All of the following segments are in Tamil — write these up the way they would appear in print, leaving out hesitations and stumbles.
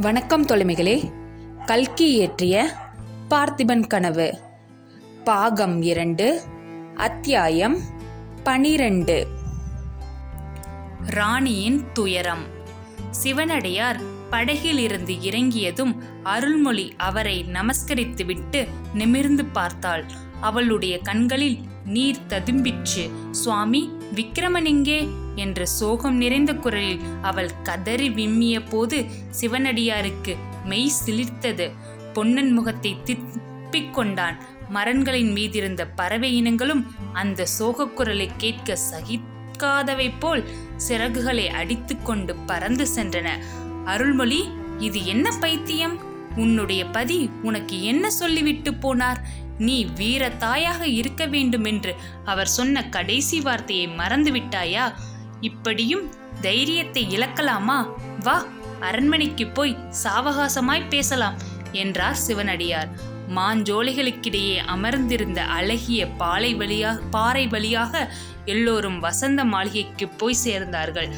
வணக்கம் தோழமைகளே. கல்கி இயற்றிய பார்த்திபன் கனவு பாகம் 2 அத்தியாயம் 12. ராணியின் துயரம். சிவனடியார் படகில் இருந்து இறங்கியதும் அருள்மொழி அவரை நமஸ்கரித்துவிட்டு நிமிர்ந்து பார்த்தாள். அவளுடைய கண்களில் நீர் ததும்பிற்று. சுவாமி, விக்கிரமன் எங்கே என்ற சோகம் நிறைந்த குரலில் அவள் கதறி விம்மிய போது சிவனடியாருக்கு மெய் சிலிர்த்தது. பொன்னன் முகத்தை திப்பிக் கொண்டான். மரங்களின் மீதிருந்த பறவை இனங்களும் அந்த சோகக் குரலை கேட்க சகிக்காதவை போல் சிறகுகளை அடித்து கொண்டு பறந்து சென்றன. அருள்மொழி, இது என்ன பைத்தியம்? உன்னுடைய பதி உனக்கு என்ன சொல்லிவிட்டு போனார்? நீ வீர தாயாக இருக்க வேண்டும் என்று அவர் சொன்ன கடைசி வார்த்தையை மறந்து விட்டாயா? இப்படியும் தைரியத்தை இழக்கலாமா? வா, அரண்மனைக்கு போய் சாவகாசமாய் பேசலாம் என்றார் சிவனடியார். மாஞ்சோலைகளுக்கிடையே அமர்ந்திருந்த அழகிய பாறை வழியாக எல்லோரும் வசந்த மாளிகைக்கு போய் சேர்ந்தார்கள்.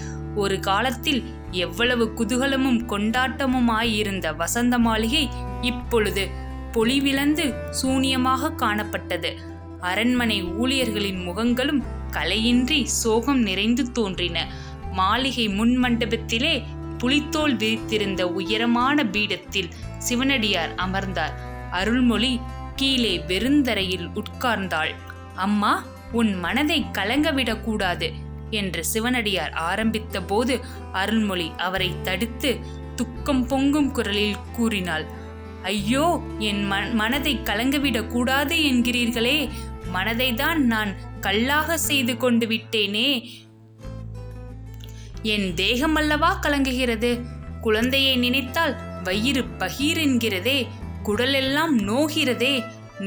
ஒரு காலத்தில் எவ்வளவு குதூகலமும் கொண்டாட்டமுமாயிருந்த வசந்த மாளிகை இப்பொழுது பொலிவிழந்து சூனியமாக காணப்பட்டது. அரண்மனை ஊழியர்களின் முகங்களும் கலையின்றி சோகம் நிறைந்து தோன்றின. மாளிகை முன் மண்டபத்திலே புலித்தோல் விரித்திருந்த உயரமான பீடத்தில் சிவனடியார் அமர்ந்தார். அருள்மொழி கீழே வெறுந்தரையில் உட்கார்ந்தாள். அம்மா, உன் மனதை கலங்கவிடக்கூடாது என்று சிவனடியார் ஆரம்பித்த போது அருள்மொழி அவரை தடுத்து துக்கம் பொங்கும் குரலில் கூறினாள். ஐயோ, என் மனதை கலங்கவிடக் கூடாது என்கிறீர்களே. மனதை தான் நான் கல்லாக செய்து கொண்டு விட்டேனே. என் தேகம் அல்லவா கலங்குகிறது. குழந்தையை நினைத்தால் வயிறு பகீர் என்கிறதே. குடலெல்லாம் நோகிறதே.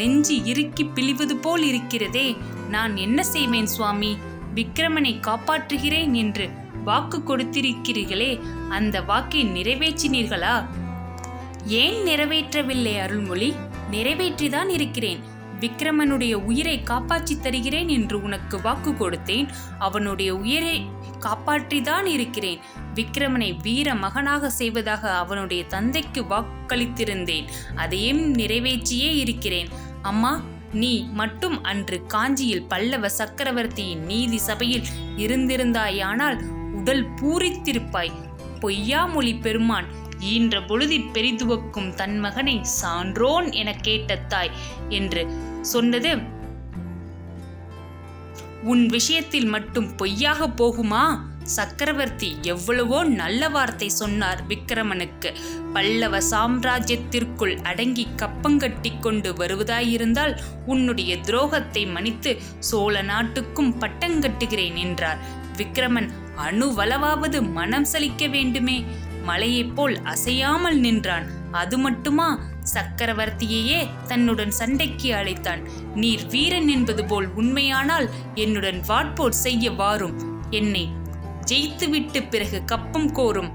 நெஞ்சு இறுக்கி பிழிவது போல் இருக்கிறதே. நான் என்ன செய்வேன் சுவாமி? விக்கிரமனை காப்பாற்றுகிறேன் என்று வாக்கு கொடுத்திருக்கிறீர்களே, அந்த வாக்கை நிறைவேற்றினீர்களா? ஏன் நிறைவேற்றவில்லை அருள்மொழி? நிறைவேற்றிதான் இருக்கிறேன். விக்கிரமனுடைய உயிரை காப்பாற்றி தருகிறேன் என்று உனக்கு வாக்கு கொடுத்தேன். அவனுடைய உயிரை காப்பாற்றிதான் இருக்கிறேன். விக்கிரமனை வீர மகனாக செய்வதாக அவனுடைய தந்தைக்கு வாக்களித்திருந்தேன். அதையும் நிறைவேற்றியே இருக்கிறேன். அம்மா, நீ மட்டும் அன்று காஞ்சியில் பல்லவ சக்கரவர்த்தியின் நீதி சபையில் இருந்திருந்தாயானால் உடல் பூரித்திருப்பாய். பொய்யாமொழி பெருமான் ஈன்ற பொழுதில் பெரிதுவக்கும் தன் மகனை சான்றோன் என கேட்ட தாய் என்று சொன்னது உன் விஷயத்தில் மட்டும் பொய்யாக போகுமா? சக்கரவர்த்தி எவ்வளவோ நல்ல வார்த்தை சொன்னார் விக்கிரமனுக்கு. பல்லவ சாம்ராஜ்யத்திற்குள் அடங்கி கப்பங்கட்டி கொண்டு வருவதாயிருந்தால் உன்னுடைய துரோகத்தை மன்னித்து சோழ நாட்டுக்கும் பட்டங்கட்டுகிறேன் என்றார். விக்கிரமன் அணுவளவாவது மனம் சலிக்க வேண்டுமே. மலையைப் போல் அசையாமல் நின்றான். அது மட்டுமா, சக்கரவர்த்தியையே தன்னுடன் சண்டைக்கு அழைத்தான். நீர் வீரன் என்பது போல் உண்மையானால் என்னுடன் வாட்போர் செய்ய வாரும். என்னை ஜெயித்துவிட்டு பிறகு கப்பம் கோரும்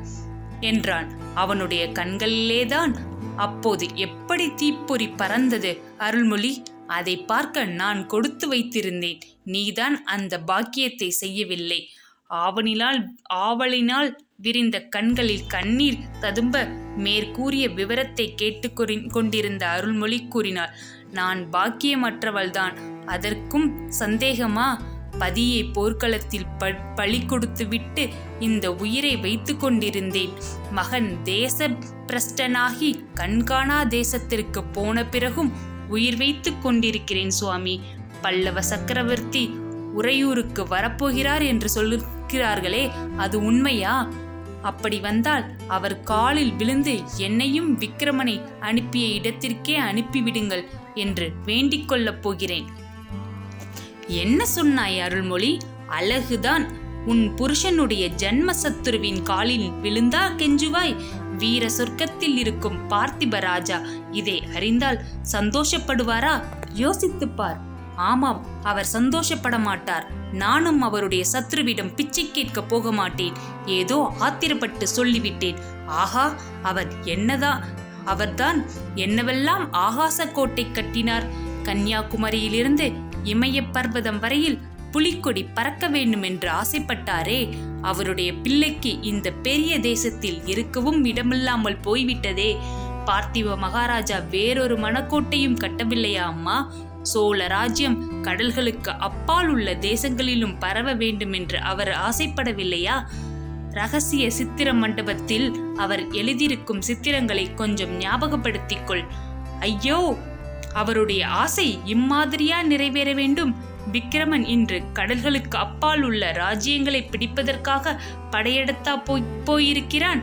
என்றான். அவனுடைய கண்களிலேதான் அப்போது எப்படி தீப்பொறி பறந்தது அருள்மொழி! அதை பார்க்க நான் கொடுத்து வைத்திருந்தேன். நீதான் அந்த பாக்கியத்தை செய்யவில்லை. ஆவலினால் விரிந்த கண்களில் கண்ணீர் ததும்ப மேற்கூறிய விவரத்தை கேட்டு கொண்டிருந்த அருள்மொழி கூறினாள். நான் பாக்கியமற்றவள்தான். அதற்கும் சந்தேகமா? பதியை போர்க்களத்தில் பலி கொடுத்து விட்டு இந்த உயிரை வைத்து கொண்டிருந்தேன். மகன் தேச பிரஷ்டனாகி கண்காணா தேசத்திற்கு போன பிறகும் உயிர் வைத்து கொண்டிருக்கிறேன் சுவாமி. பல்லவ சக்கரவர்த்தி உறையூருக்கு வரப்போகிறார் என்று சொல்லுகிறார்களே, அது உண்மையா? அப்படி வந்தால் அவர் காலில் விழுந்து என்னையும் விக்கிரமனை அனுப்பிய இடத்திற்கே அனுப்பிவிடுங்கள் என்று வேண்டிக் கொள்ளப் போகிறேன். என்ன சொன்னாய் அருள்மொழி? அழகுதான். உன் புருஷனுடைய ஜன்ம சத்துருவின் காலில் விழுந்தா கெஞ்சுவாய்? வீர சொர்க்கத்தில் இருக்கும் பார்த்திப ராஜா இதை அறிந்தால் சந்தோஷப்படுவாரா? யோசித்துப்பார். ஆமாம், அவர் சந்தோஷப்பட மாட்டார். நானும் அவருடைய சத்ருவிடம் பிச்சை கேட்க போக மாட்டேன். ஏதோ ஆத்திரப்பட்டு சொல்லிவிட்டேன். ஆஹா, அவர்தான் என்னவெல்லாம் ஆகாச கோட்டை கட்டினார். கன்னியாகுமரியிலிருந்து இமய பர்வதம் வரையில் புலிக்கொடி பறக்க வேண்டும் என்று ஆசைப்பட்டாரே, அவருடைய பிள்ளைக்கு இந்த பெரிய தேசத்தில் இருக்கவும் இடமில்லாமல் போய்விட்டதே. பார்த்திப மகாராஜா வேறொரு மணக்கோட்டையும் கட்டவில்லையா அம்மா? சோழ ராஜ்யம் கடல்களுக்கு அப்பால் உள்ள தேசங்களிலும் பரவ வேண்டும் என்று அவர் ஆசைப்படவில்லையா? ரகசிய சித்திர மண்டபத்தில் அவர் எழுதியிருக்கும் சித்திரங்களை கொஞ்சம் ஞாபகப்படுத்திக் கொள். ஐயோ, அவருடைய ஆசை இம்மாதிரியா நிறைவேற வேண்டும்? விக்கிரமன் இன்று கடல்களுக்கு அப்பால் உள்ள ராஜ்யங்களை பிடிப்பதற்காக படையெடுத்தா போயிருக்கிறான்.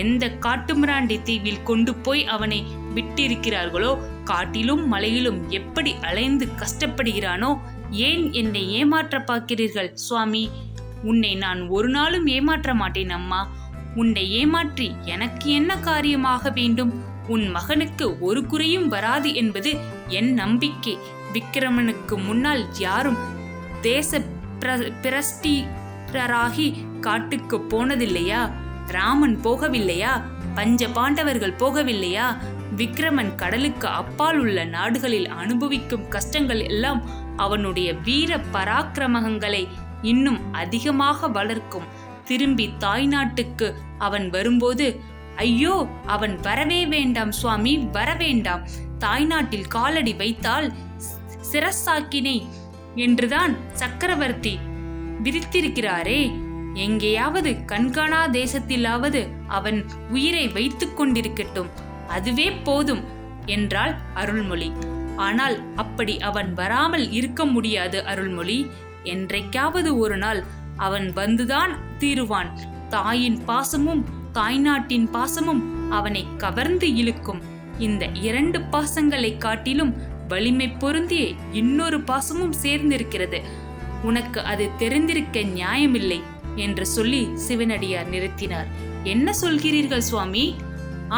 எந்த காட்டுமிராண்டி தீவில் கொண்டு போய் அவனை விட்டிருக்கிறார்களோ, காட்டிலும் மலையிலும் எப்படி அலைந்து கஷ்டப்படுகிறானோ. ஏன் என்னை ஏமாற்ற பார்க்கிறீர்கள் சுவாமி? உன்னை நான் ஒரு நாளும் ஏமாற்ற மாட்டேன் அம்மா. உன்னை ஏமாற்றி எனக்கு என்ன காரியமாக வேண்டும்? உன் மகனுக்கு ஒரு குறையும் வராது என்பது என் நம்பிக்கை. விக்கிரமனுக்கு முன்னால் யாரும் தேச பிரஷ்டிராகி காட்டுக்கு போனதில்லையா? ராமன் போகவில்லையா? பஞ்ச பாண்டவர்கள் போகவில்லையா? விக்கிரமன் கடலுக்கு அப்பால் உள்ள நாடுகளில் அனுபவிக்கும் கஷ்டங்கள் எல்லாம் அவனுடைய வீர பராக்கிரமங்களை இன்னும் அதிகமாக வளர்க்கும். திரும்பி தாய்நாட்டுக்கு அவன் வரும்போது, ஐயோ, அவன் வரவே வேண்டாம் சுவாமி, வரவேண்டாம். தாய்நாட்டில் காலடி வைத்தால் சிரசாக்கினை என்றுதான் சக்கரவர்த்தி விதித்திருக்கிறாரே. எங்கேயாவது கண்காணா தேசத்திலாவது அவன் உயிரை வைத்துக் கொண்டிருக்கட்டும், அதுவே போதும் என்றாள் அருள்மொழி. ஆனால் அப்படி அவன் வராமல் இருக்க முடியாது அருள்மொழி. என்றைக்காவது ஒரு நாள் அவன் வந்துதான் தீருவான். தாயின் பாசமும் தாய்நாட்டின் பாசமும் அவனை கவர்ந்து இழுக்கும். இந்த 2 பாசங்களை காட்டிலும் வலிமை பொருந்திய இன்னொரு பாசமும் சேர்ந்திருக்கிறது. உனக்கு அது தெரிந்திருக்க நியாயமில்லை என்று சொல்லி சிவனடியார் நிறுத்தினார். என்ன சொல்கிறீர்கள் சுவாமி?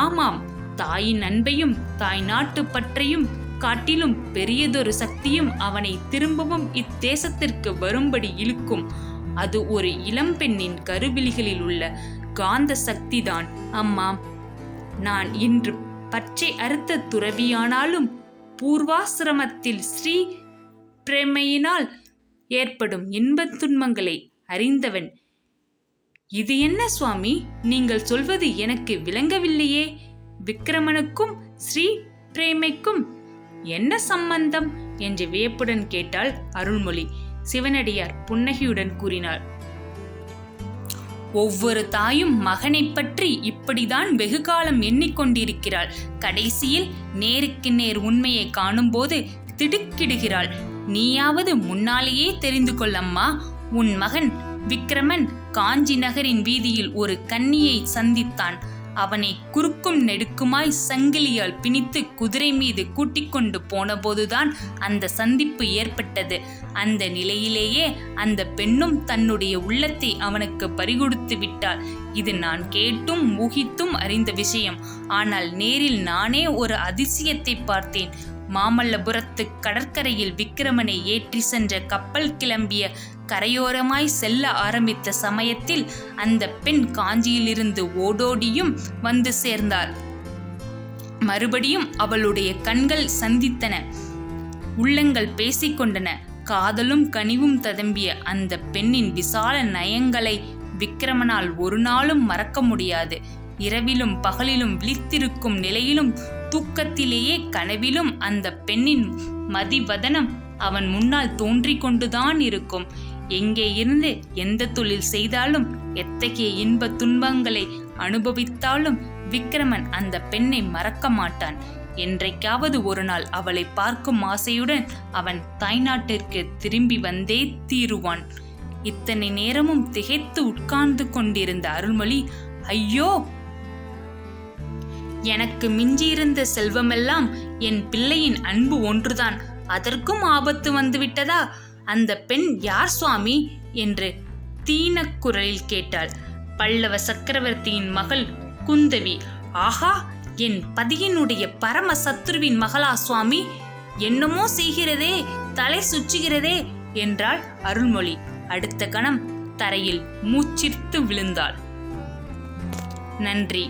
ஆமாம், தாயின் அன்பையும் தாய் நாட்டு பற்றையும் காட்டிலும் பெரியதொரு சக்தியும் அவனை திரும்பவும் இத்தேசத்திற்கு வரும்படி இழுக்கும். அது ஒரு இளம்பெண்ணின் கருவிழிகளில் உள்ள காந்த சக்திதான் அம்மா. நான் இன்று பச்சை அறுத்த துறவியானாலும் பூர்வாசிரமத்தில் ஸ்ரீ பிரேமையினால் ஏற்படும் இன்பத் துன்பங்களை அறிந்தவன். இது என்ன சுவாமி, நீங்கள் சொல்வது எனக்கு விளங்கவில்லையே. விக்கிரமனுக்கும் ஸ்ரீ பிரேமைக்கும் என்ன சம்பந்தம் என்று வியப்புடன் கேட்டாள் அருள்மொழி. சிவனடியார் புன்னகையுடன் கூறினார், ஒவ்வொரு தாயும் மகனை பற்றி இப்படிதான் வெகு காலம் எண்ணிக்கொண்டிருக்கிறாள். கடைசியில் நேருக்கு நேர் உண்மையை காணும்போது திடுக்கிடுகிறாள். நீயாவது முன்னாலேயே தெரிந்து கொள்ளம்மா. உன் மகன் விக்கிரமன் காஞ்சி நகரின் வீதியில் ஒரு கன்னியை சந்தித்தான். அவனை குறுக்கும் நெடுக்குமாய் சங்கிலியால் பிணித்து குதிரை மீது கூட்டிக் கொண்டு போன போதுதான் அந்த சந்திப்பு ஏற்பட்டது. அந்த நிலையிலேயே அந்த பெண்ணும் தன்னுடைய உள்ளத்தை அவனுக்கு பறிகொடுத்து விட்டாள். இது நான் கேட்டும் ஊகித்தும் அறிந்த விஷயம். ஆனால் நேரில் நானே ஒரு அதிசயத்தை பார்த்தேன். மாமல்லபுரத்து கடற்கரையில் விக்கிரமனை ஏற்றி சென்ற கப்பல் கிளம்பிய கரையோரமாய் செல்ல ஆரம்பித்த சமயத்தில் அந்த பெண் காஞ்சியிலிருந்து ஓடோடியும் வந்து சேர்ந்தாள். மறுபடியும் அவளுடைய கண்கள் சந்தித்தன, உள்ளங்கள் பேசிக்கொண்டன. காதலும் கனிவும் ததும்பிய அந்த பெண்ணின் விசால நயங்களை விக்கிரமனால் ஒரு நாளும் மறக்க முடியாது. இரவிலும் பகலிலும் விழித்திருக்கும் நிலையிலும் தூக்கத்திலேயே கனவிலும் அந்த பெண்ணின் மதிவதனம் அவன் முன்னால் தோன்றிக் கொண்டுதான் இருக்கும். எங்கே இருந்து எந்த தொழில் செய்தாலும் எத்தகைய இன்ப துன்பங்களை அனுபவித்தாலும் விக்கிரமன் அந்த பெண்ணை மறக்க மாட்டான். என்றைக்காவது ஒரு நாள் அவளை பார்க்கும் ஆசையுடன் அவன் தாய்நாட்டிற்கு திரும்பி வந்தே தீருவான். இத்தனை நேரமும் திகைத்து உட்கார்ந்து கொண்டிருந்த அருள்மொழி, ஐயோ, எனக்கு மிஞ்சியிருந்த செல்வமெல்லாம் என் பிள்ளையின் அன்பு ஒன்றுதான், அதற்கும் ஆபத்து வந்துவிட்டதா? அந்த பெண் யார் சுவாமி என்று தீனக்குரலில் கேட்டாள். பல்லவ சக்கரவர்த்தியின் மகள் குந்தவி. ஆஹா, என் பதியினுடைய பரம சத்ருவின் மகளா சுவாமி? என்னமோ செய்கிறதே, தலை சுற்றுகிறதே என்றாள் அருள்மொழி. அடுத்த கணம் தரையில் மூச்சிர்த்து விழுந்தாள். நன்றி.